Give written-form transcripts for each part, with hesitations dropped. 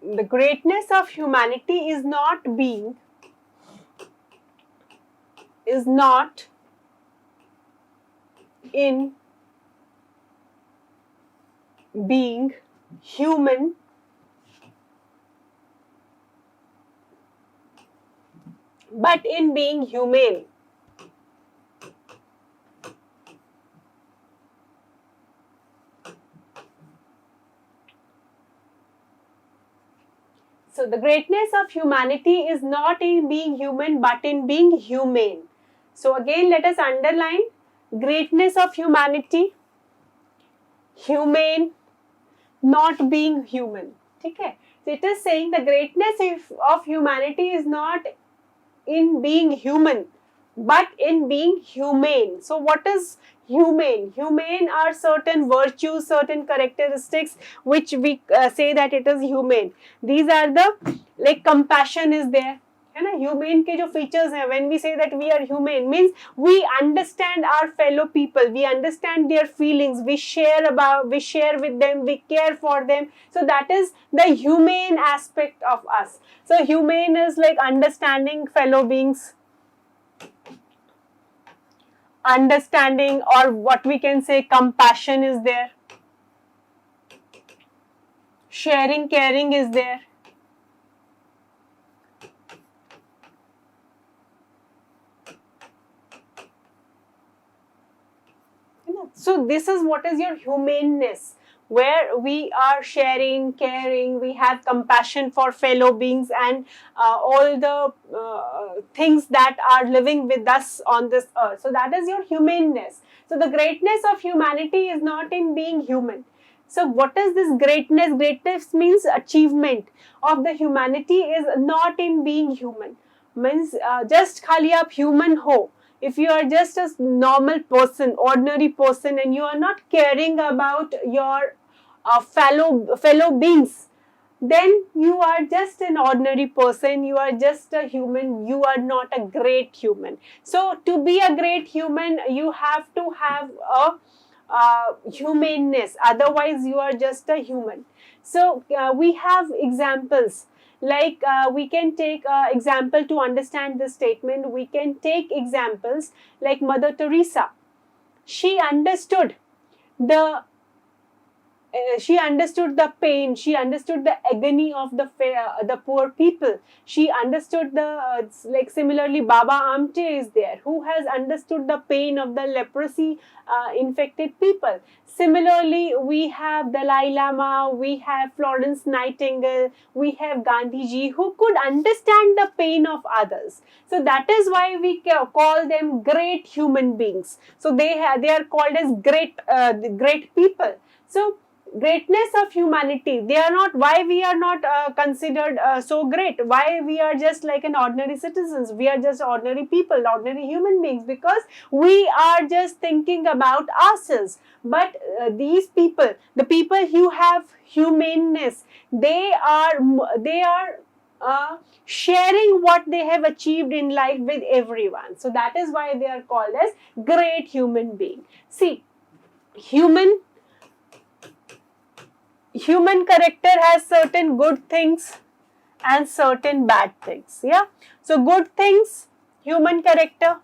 the greatness of humanity is not in being human, but in being humane. So the greatness of humanity is not in being human, but in being humane. So again, let us underline greatness of humanity, humane, not being human. Okay? So it is saying the greatness of humanity is not in being human, but in being humane. So what is humane? Humane are certain virtues, certain characteristics which we say that it is humane. These are the, like, compassion is there. है ना, humane के जो features हैं, when we say that we are human means we understand our fellow people, we understand their feelings, we share with them, we care for them. So that is the humane aspect of us. So humane is like understanding fellow beings, understanding, or what we can say compassion is there, sharing, caring is there. So this is what is your humaneness, where we are sharing, caring, we have compassion for fellow beings and all the things that are living with us on this earth. So that is your humaneness. So the greatness of humanity is not in being human. So what is this greatness? Greatness means achievement of the humanity is not in being human. Means just khali aap human ho. If you are just a normal person, ordinary person, and you are not caring about your fellow beings, then you are just an ordinary person, you are just a human, you are not a great human. So to be a great human, you have to have a humaneness, otherwise you are just a human. So we have examples, like we can take example to understand this statement. We can take examples like Mother Teresa. She understood the she understood the pain, she understood the agony of the poor people. She understood the like, similarly Baba Amte is there, who has understood the pain of the leprosy infected people. Similarly, we have Dalai Lama, we have Florence Nightingale, we have Gandhi ji, who could understand the pain of others. So that is why we call them great human beings. So they are called as great people. So greatness of humanity, they are not, why we are not considered so great, why we are just like an ordinary citizens, we are just ordinary people, ordinary human beings, because we are just thinking about ourselves. But these people, the people who have humaneness, they are sharing what they have achieved in life with everyone. So that is why they are called as great human being. See, human character has certain good things and certain bad things. Yeah. So good things, human character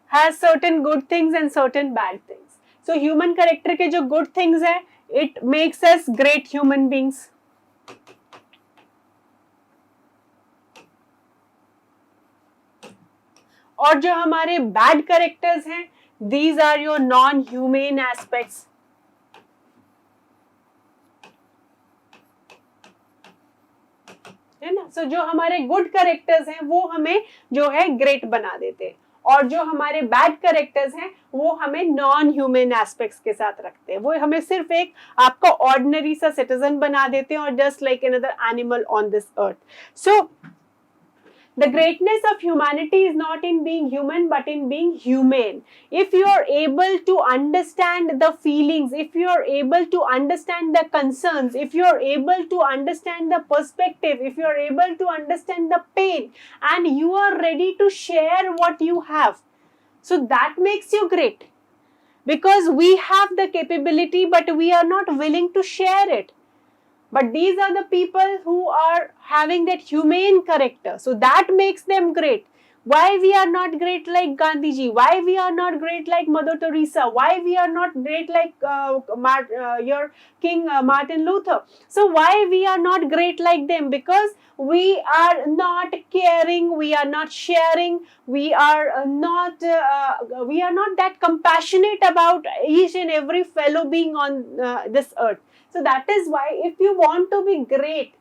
has certain good things and certain bad things. So human character के जो good things है, it makes us great human beings. और जो हमारे bad characters हैं, these are your non-humane aspects. है ना. सो जो हमारे गुड कैरेक्टर्स हैं वो हमें जो है ग्रेट बना देते हैं, और जो हमारे बैड कैरेक्टर्स हैं वो हमें नॉन ह्यूमन एस्पेक्ट्स के साथ रखते हैं, वो हमें सिर्फ एक आपको ऑर्डिनरी सा सिटीजन बना देते हैं, और just like another animal on this earth. So the greatness of humanity is not in being human, but in being humane. If you are able to understand the feelings, if you are able to understand the concerns, if you are able to understand the perspective, if you are able to understand the pain, and you are ready to share what you have, so that makes you great. Because we have the capability, but we are not willing to share it. But these are the people who are having that humane character. So that makes them great. Why we are not great like Gandhiji? Why we are not great like Mother Teresa? Why we are not great like your King Martin Luther? So why we are not great like them? Because we are not caring, we are not sharing, we are not that compassionate about each and every fellow being on this earth. So that is why if you want to be great,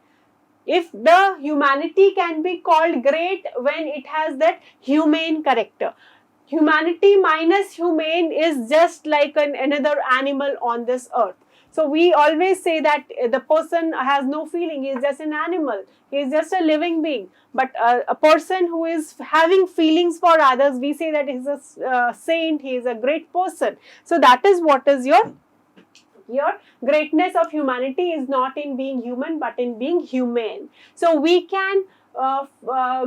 if the humanity can be called great when it has that humane character. Humanity minus humane is just like another animal on this earth. So we always say that the person has no feeling, he is just an animal, he is just a living being. But a person who is having feelings for others, we say that he is a saint, he is a great person. So that is what is your greatness of humanity is not in being human but in being humane. So we can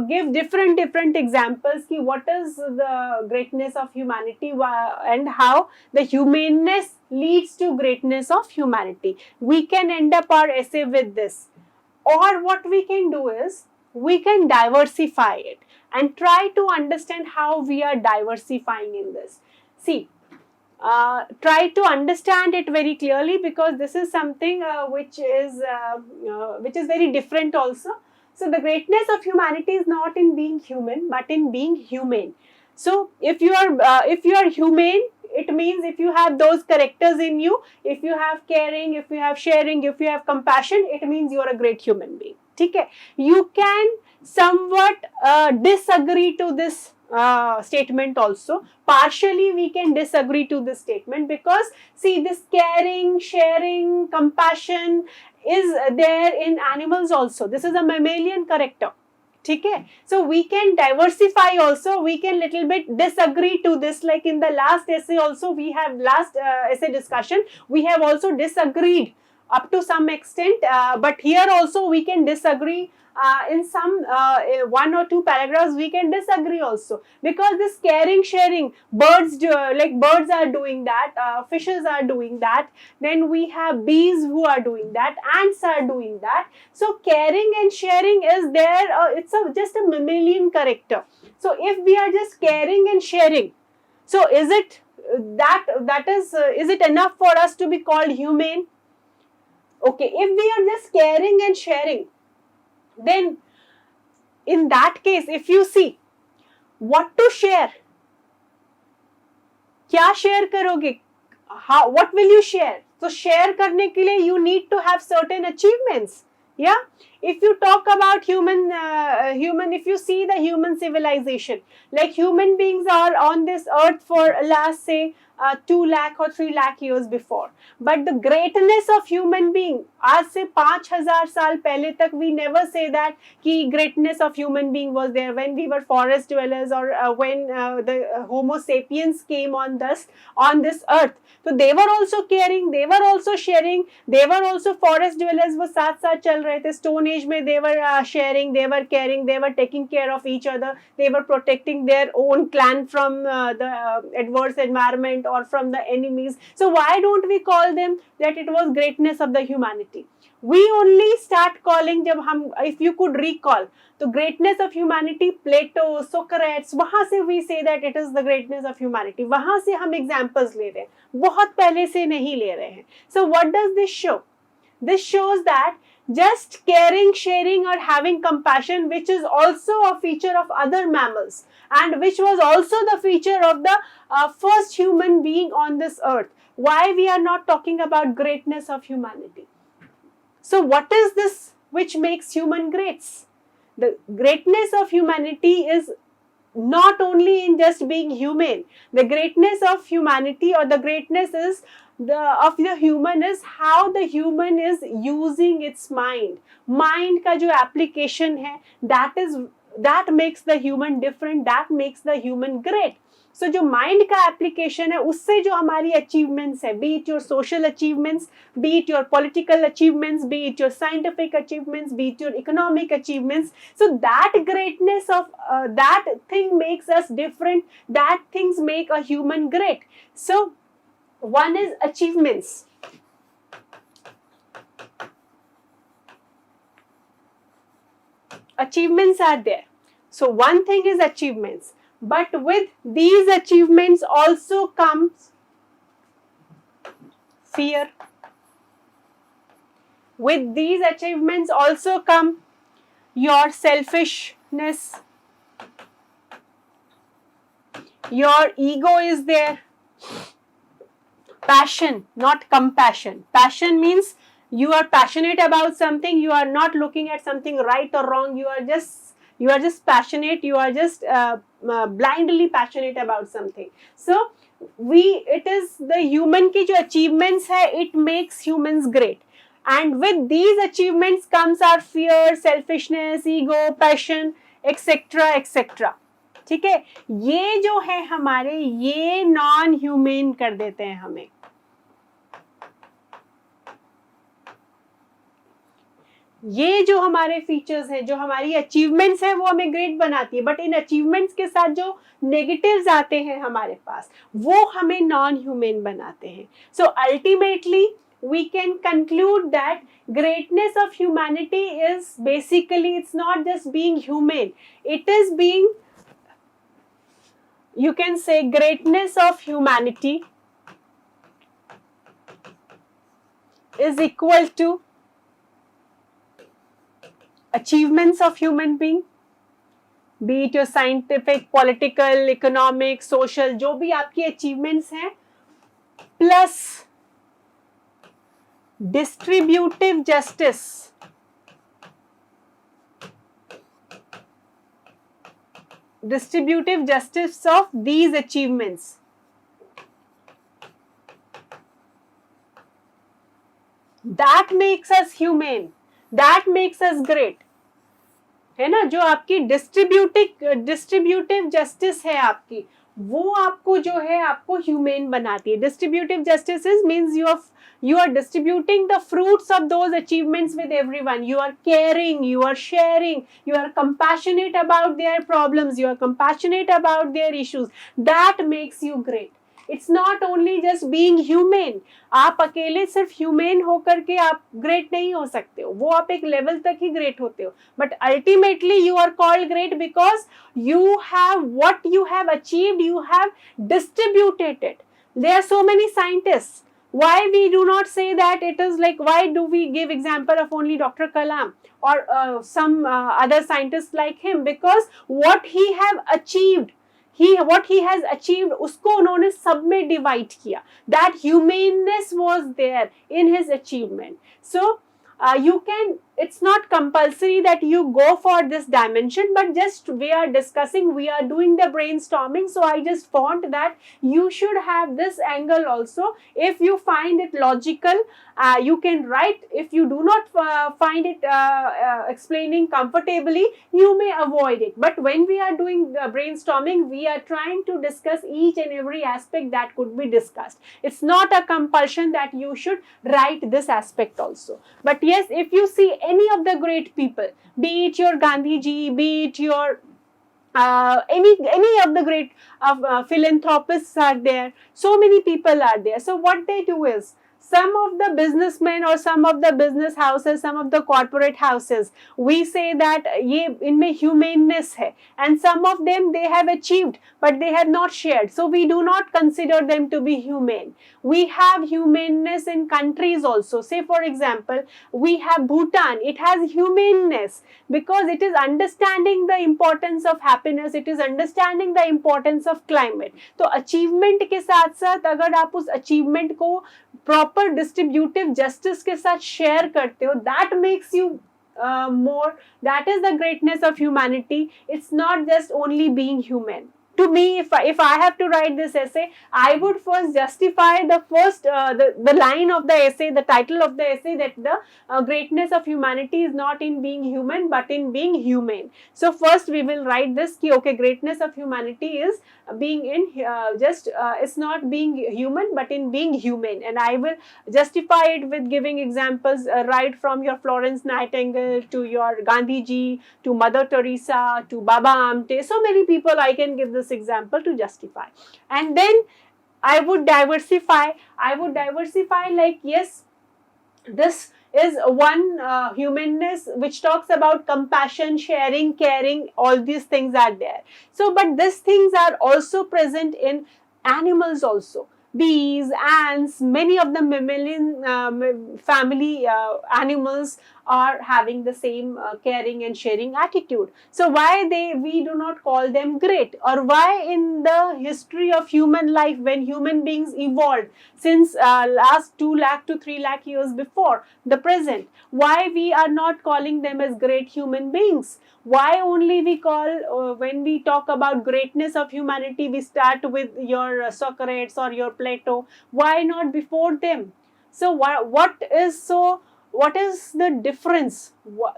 give different examples ki what is the greatness of humanity and how the humaneness leads to greatness of humanity. We can end up our essay with this, or what we can do is we can diversify it and try to understand how we are diversifying in this. See, try to understand it very clearly, because this is something which is very different also. So the greatness of humanity is not in being human but in being humane. So if you are humane, it means if you have those characters in you, if you have caring, if you have sharing, if you have compassion, it means you are a great human being. Okay? You can somewhat disagree to this statement also. Partially we can disagree to this statement, because see, this caring, sharing, compassion is there in animals also. This is a mammalian character. Okay? So we can diversify also, we can little bit disagree to this, like in the last essay also, we have last essay discussion, we have also disagreed up to some extent, but here also we can disagree in some one or two paragraphs we can disagree also, because this caring, sharing, birds birds are doing that, fishes are doing that, then we have bees who are doing that, ants are doing that. So caring and sharing is there, it's just a mammalian character. So if we are just caring and sharing, so is it is it enough for us to be called humane? Okay, if we are just caring and sharing, then in that case, if you see what to share, क्या share करोगे, how, what will you share? So share करने के लिए you need to have certain achievements. Yeah, if you talk about human, if you see the human civilization, like human beings are on this earth for last say 2 lakh or 3 lakh years before, but the greatness of human being आज से 5000 साल पहले तक, we never say that कि greatness of human being was there when we were forest dwellers, or when the Homo sapiens came on this earth. So they were also caring, they were also sharing, they were also forest dwellers, वो साथ साथ चल रहे थे. Stone age में they were sharing, they were caring, they were taking care of each other, they were protecting their own clan from the adverse environment or from the enemies. So why don't we call them that it was greatness of the humanity? We only start calling जब हम, if you could recall, the greatness of humanity, Plato, Socrates, वहाँ से we say that it is the greatness of humanity. वहाँ से हम examples ले रहे हैं, बहुत पहले से नहीं ले रहे हैं. So what does this show? This shows that just caring, sharing, or having compassion, which is also a feature of other mammals, and which was also the feature of the first human being on this earth. Why we are not talking about greatness of humanity? So what is this which makes human greats? The greatness of humanity is not only in just being humane. The greatness of humanity, or the greatness is of the human, is how the human is using its mind. Mind का जो application है, that makes the human different, that makes the human great. So जो mind का application है, उससे जो हमारी achievements है, be it your social achievements, be it your political achievements, be it your scientific achievements, be it your economic achievements, so that greatness of that thing makes us different, that things make a human great. So one is achievements. achievements are there. So one thing is achievements, but with these achievements also comes fear. With these achievements also come your selfishness, your ego is there, passion, not compassion. Passion means you are passionate about something, you are not looking at something right or wrong, you are just passionate, you are just blindly passionate about something. So it is the human की जो achievements है, it makes humans great. And with these achievements comes our fear, selfishness, ego, passion, etc. etc. ठीक है, ये जो है हमारे, ये नॉन ह्यूमेन कर देते हैं हमें. ये जो हमारे फीचर्स हैं, जो हमारी अचीवमेंट्स हैं, वो हमें ग्रेट बनाती है. बट इन अचीवमेंट्स के साथ जो नेगेटिव्स आते हैं हमारे पास, वो हमें नॉन ह्यूमन बनाते हैं. So ultimately we can conclude that greatness of humanity is basically, it's not just being human, it is being, you can say, greatness of humanity is equal to achievements of human being, be it your scientific, political, economic, social, जो भी आपकी achievements हैं, plus distributive justice. Distributive justice of these achievements. That makes us humane. That makes us great. है ना, जो आपकी distributive justice है आपकी, वो आपको जो है आपको ह्यूमेन बनाती है. Distributive justice means you are distributing the fruits of those achievements with everyone. You are caring, you are sharing, you are compassionate about their problems, you are compassionate about their issues. That makes you great. It's not only just being human. आप अकेले सिर्फ humane होकर के आप great नहीं हो सकते हो, वो आप एक लेवल तक ही ग्रेट होते हो. But ultimately you are called great because you have what you have achieved, you have distributed it. There are so many scientists. Why we do not say that it is like, why do we give example of only Dr. Kalam or some other scientists like him? Because what he have achieved, what he has achieved, उसको उन्होंने सब में divide किया. That humaneness was there in his achievement. So you can, it's not compulsory that you go for this dimension, but just we are discussing, we are doing the brainstorming. So I just found that you should have this angle also. If you find it logical, you can write. If you do not find it explaining comfortably, you may avoid it. But when we are doing brainstorming, we are trying to discuss each and every aspect that could be discussed. It's not a compulsion that you should write this aspect also. But yes, if you see any of the great people, be it your Gandhi ji, be it your any of the great philanthropists are there, so many people are there. So what they do is, some of the businessmen or some of the business houses, some of the corporate houses, we say that ये इनमें humaneness है, and some of them they have achieved but they have not shared, so we do not consider them to be humane. We have humaneness in countries also. Say for example, we have Bhutan. It has humaneness because it is understanding the importance of happiness, it is understanding the importance of climate. तो achievement के साथ साथ अगर आप उस achievement को proper distributive justice के साथ share करते हो, that makes you more. That is the greatness of humanity. It's not just only being human. To me, if I have to write this essay, I would first justify the line of the essay, the title of the essay, that the greatness of humanity is not in being human but in being humane. So first we will write this ki, okay, greatness of humanity is being in it's not being human but in being humane, and I will justify it with giving examples right from your Florence Nightingale to your Gandhi ji to Mother Teresa to Baba Amte. So many people I can give this example to justify. And then I would diversify like, yes, this is one humanness which talks about compassion, sharing, caring, all these things are there. So, but these things are also present in animals also. Bees, ants, many of the mammalian family animals are having the same caring and sharing attitude. So why we do not call them great, or why in the history of human life, when human beings evolved since last 2 lakh to 3 lakh years before the present, why we are not calling them as great human beings? Why only we call, when we talk about greatness of humanity, we start with your Socrates or your Plato? Why not before them? So what is the difference?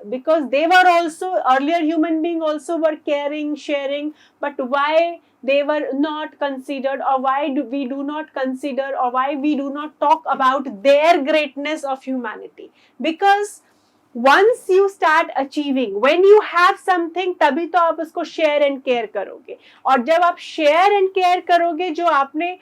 Because they were also, earlier human beings also were caring, sharing, but why they were not considered, or why we do not consider, or why we do not talk about their greatness of humanity? Because once you start achieving, when you have something, तभी तो आप उसको share and care करोगे. और जब आप share and care करोगे, जो आपने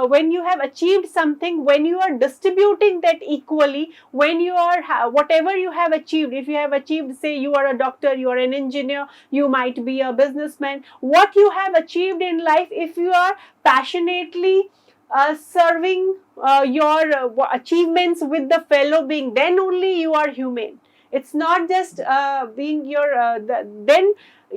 when you have achieved something, when you are distributing that equally, when you are whatever you have achieved, if you have achieved, say you are a doctor, you are an engineer, you might be a businessman, what you have achieved in life, if you are passionately serving your achievements with the fellow being, then only you are humane. It's not just being your, then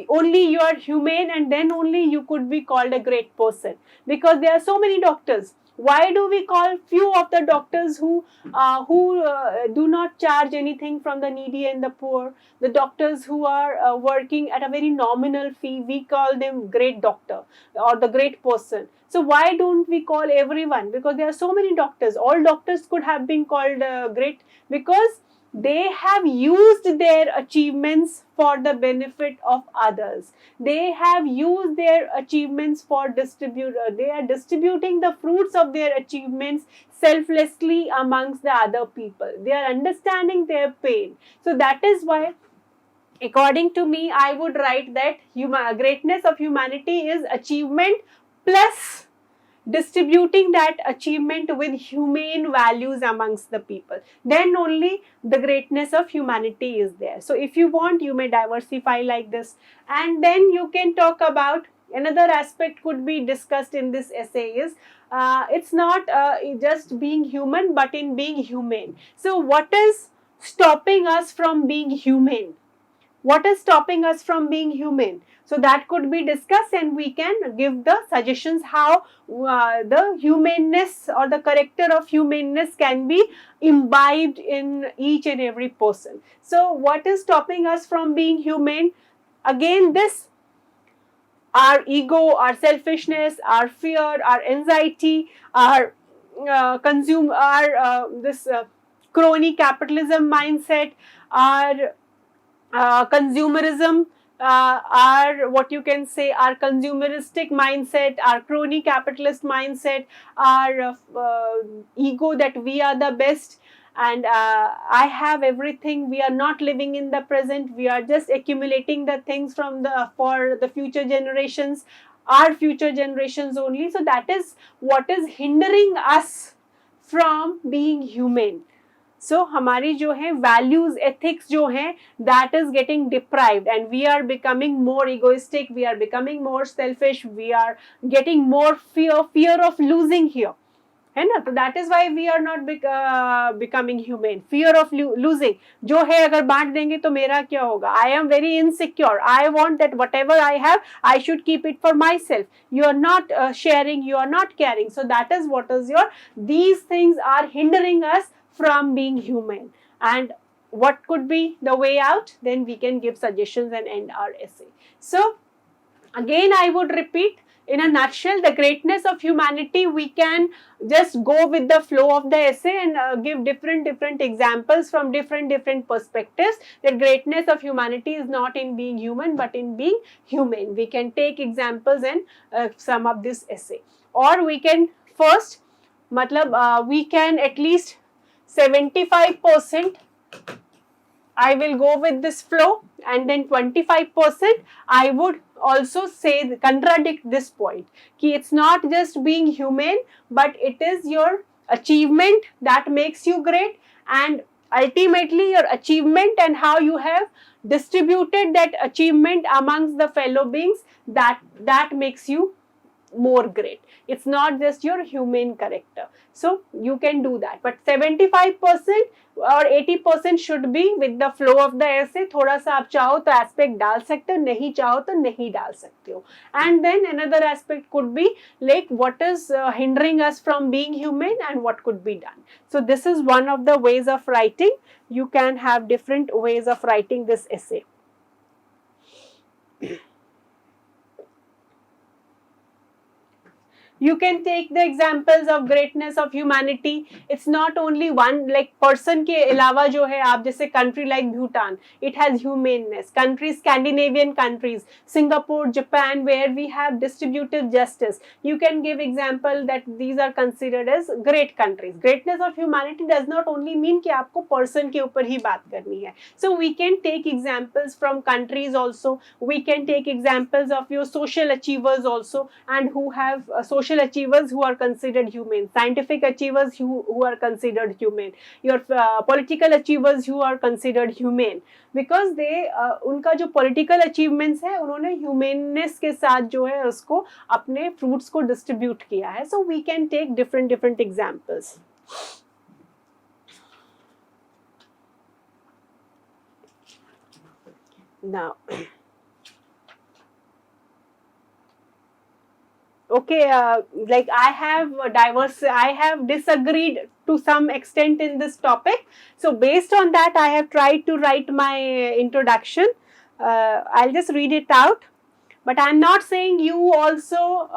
only you are humane, and then only you could be called a great person. Because there are so many doctors. Why do we call few of the doctors who do not charge anything from the needy and the poor, the doctors who are working at a very nominal fee, we call them great doctor or the great person? So why don't we call everyone? Because there are so many doctors. All doctors could have been called great, because they have used their achievements for the benefit of others. They have used their achievements for they are distributing the fruits of their achievements selflessly amongst the other people. They are understanding their pain. So that is why, according to me, I would write that greatness of humanity is achievement plus distributing that achievement with humane values amongst the people. Then only the greatness of humanity is there. So if you want, you may diversify like this. And then you can talk about another aspect could be discussed in this essay is, it's not just being human, but in being humane. So what is stopping us from being humane? What is stopping us from being humane? So that could be discussed, and we can give the suggestions how the humaneness or the character of humaneness can be imbibed in each and every person. So what is stopping us from being humane? Again, this, our ego, our selfishness, our fear, our anxiety, our crony capitalism mindset, our consumerism, our, what you can say, our consumeristic mindset, our crony capitalist mindset, our ego that we are the best, and I have everything. We are not living in the present. We are just accumulating the things for the future generations, our future generations only. So that is what is hindering us from being humane. So हमारी जो है values, ethics जो हैं, that is getting deprived, and we are becoming more egoistic, we are becoming more selfish, we are getting more fear of losing here. है ना? तो that is why we are not becoming humane. Fear of losing. जो है अगर बांट देंगे तो मेरा क्या होगा? I am very insecure. I want that whatever I have, I should keep it for myself. You are not sharing, you are not caring. So that is what is these things are hindering us from being human. And what could be the way out? Then we can give suggestions and end our essay. So again, I would repeat, in a nutshell, the greatness of humanity, we can just go with the flow of the essay and give different examples from different perspectives. That greatness of humanity is not in being human, but in being humane. We can take examples and sum up this essay. Or we can first, we can at least 75% I will go with this flow, and then 25% I would also say, contradict this point, कि it's not just being humane, but it is your achievement that makes you great, and Ultimately, your achievement and how you have distributed that achievement amongst the fellow beings, that makes you more great. It's not just your humane character. So you can do that, but 75% or 80% should be with the flow of the essay. थोड़ा सा आप चाहो तो aspect डाल सकते हो, नहीं चाहो तो नहीं डाल सकते हो. And then another aspect could be like what is hindering us from being humane and what could be done. So this is one of the ways of writing. You can have different ways of writing this essay. You can take the examples of greatness of humanity. It's not only one, like person के अलावा जो है आप जैसे country like Bhutan, it has humaneness. Countries, Scandinavian countries, Singapore, Japan, where we have distributive justice. You can give example that these are considered as great countries. Greatness of humanity does not only mean कि आपको person के ऊपर ही बात करनी है. So we can take examples from countries also. We can take examples of your social achievers also, and who have social achievers who are considered humane, scientific achievers who are considered humane, your political achievers who are considered humane, because they उनका जो political achievements है उन्होंने humaneness के साथ जो है उसको अपने fruits को distribute किया है. So we can take different examples. Now, okay, like I have disagreed to some extent in this topic. So based on that, I have tried to write my introduction. I'll just read it out. But I'm not saying you also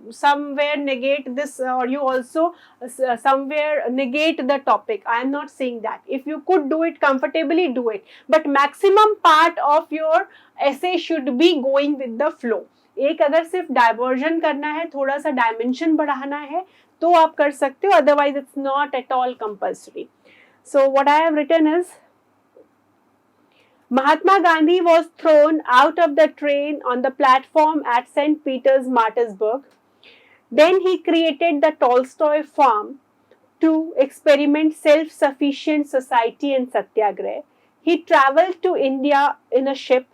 somewhere negate this, or you also somewhere negate the topic. I am not saying that. If you could do it comfortably, do it. But maximum part of your essay should be going with the flow. एक अगर सिर्फ diversion करना है, थोड़ा सा dimension बढ़ाना है, तो आप कर सकते हो. Otherwise it's not at all compulsory. So what I have written is, Mahatma Gandhi was thrown out of the train on the platform at St. Peter's, Martinsburg. Then he created the Tolstoy Farm to experiment self-sufficient society and satyagrah. He traveled to India in a ship,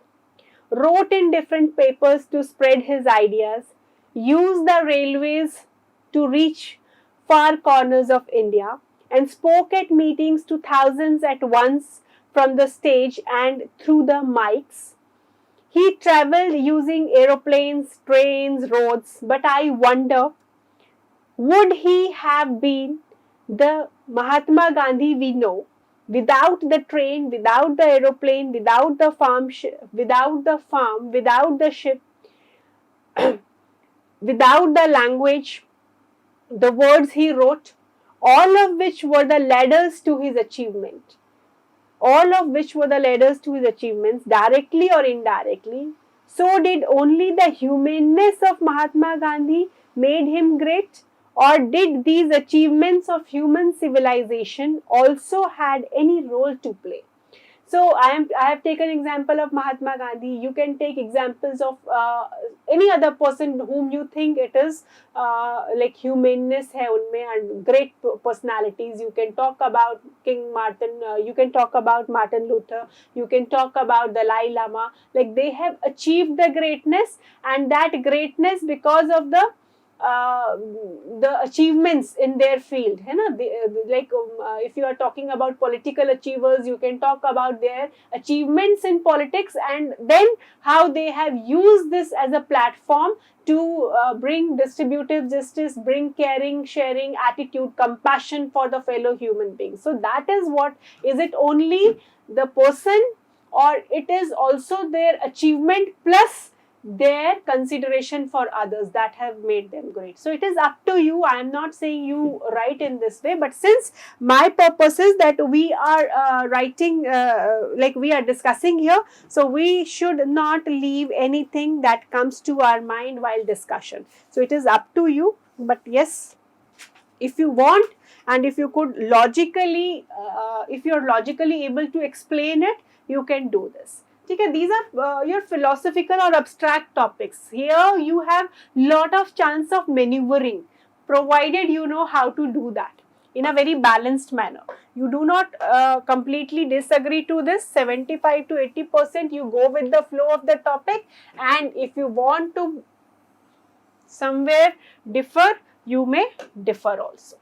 wrote in different papers to spread his ideas, used the railways to reach far corners of India, and spoke at meetings to thousands at once from the stage and through the mics. He traveled using aeroplanes, trains, roads, but I wonder, would he have been the Mahatma Gandhi we know without the train, without the aeroplane, without the farm, without the ship, without the language, the words he wrote, all of which were the ladders to his achievement? All of which were the ladders to his achievements, directly or indirectly. So did only the humaneness of Mahatma Gandhi made him great? Or did these achievements of human civilization also had any role to play? So I have taken example of Mahatma Gandhi. You can take examples of any other person whom you think it is like humaneness hai unme and great personalities. You can talk about King Martin. You can talk about Martin Luther. You can talk about Dalai Lama. Like they have achieved the greatness, and that greatness because of the achievements in their field, है ना? Like if you are talking about political achievers, you can talk about their achievements in politics, and then how they have used this as a platform to bring distributive justice, bring caring, sharing attitude, compassion for the fellow human beings. So that is what, is it only the person, or it is also their achievement plus their consideration for others that have made them great? So it is up to you. I am not saying you write in this way, but since my purpose is that we are writing, like we are discussing here, so we should not leave anything that comes to our mind while discussion. So it is up to you, but yes, if you want, and if you could logically, if you are logically able to explain it, you can do this. Okay, these are your philosophical or abstract topics. Here you have lot of chance of maneuvering, provided you know how to do that. in a very balanced manner. You do not completely disagree to this. 75 to 80% you go with the flow of the topic, and if you want to somewhere differ, you may differ also.